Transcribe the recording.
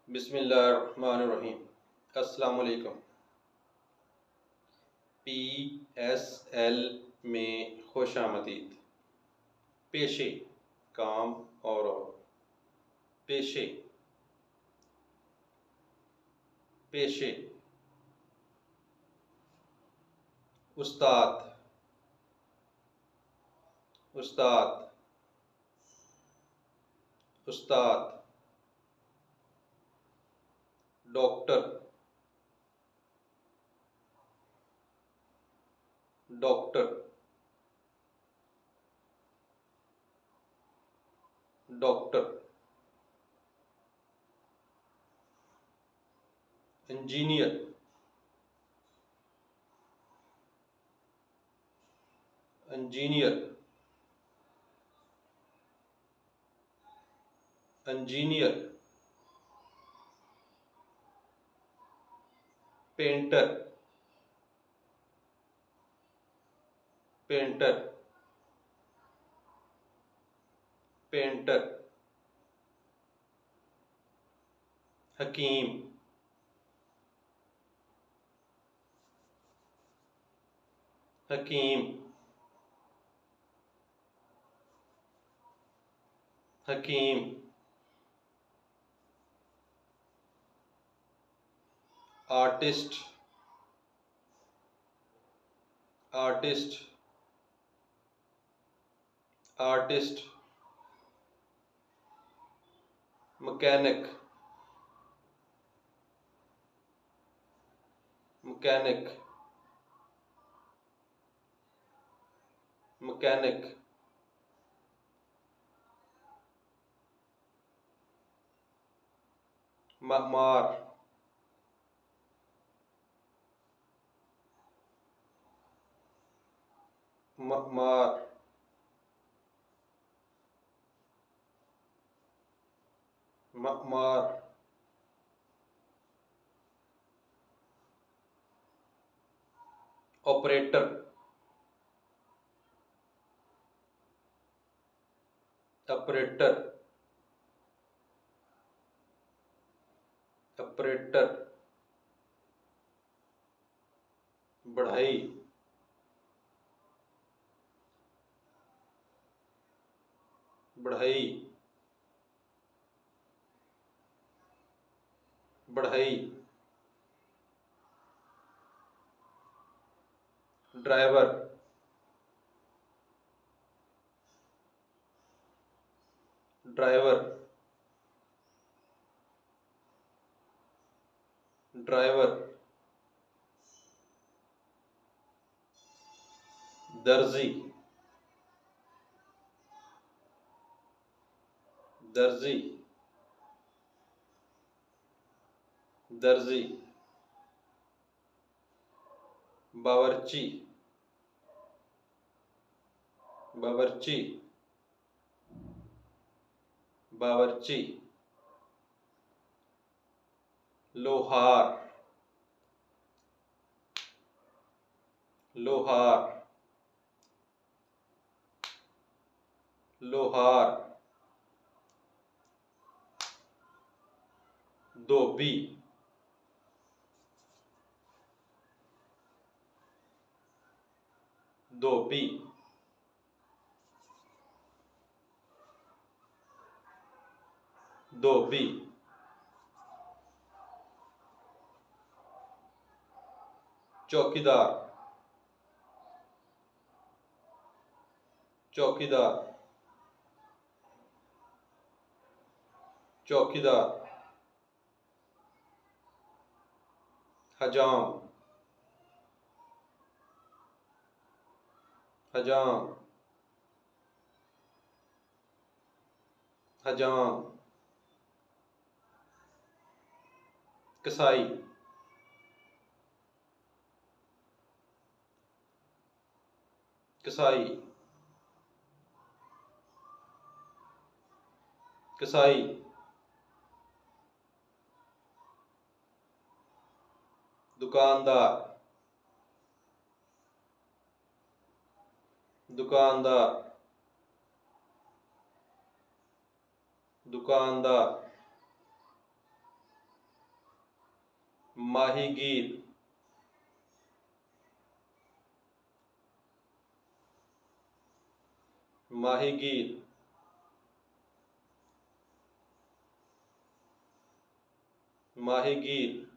बिस्मिल्लाहिर्रहमानिर्रहीम। अस्सलाम वालेकुम। PSL में खुशामदीद। पेशे काम और पेशे पेशे उस्ताद उस्ताद उस्ताद doctor doctor doctor engineer engineer engineer painter painter painter हकीम हकीम हकीम artist artist artist mechanic mechanic mechanic मार मार मार ऑपरेटर ऑपरेटर ऑपरेटर बढ़ाई बढ़ाई बढ़ाई ड्राइवर ड्राइवर ड्राइवर दर्जी दर्जी दर्जी बावर्ची बावर्ची बावर्ची लोहार लोहार लोहार धोबी धोबी धोबी चौकीदार चौकीदार चौकीदार हजाम हजाम हजाम कसाई कसाई कसाई दुकानदार दुकानदार दुकानदार माहीगीर, माहीगीर, माहीगीर,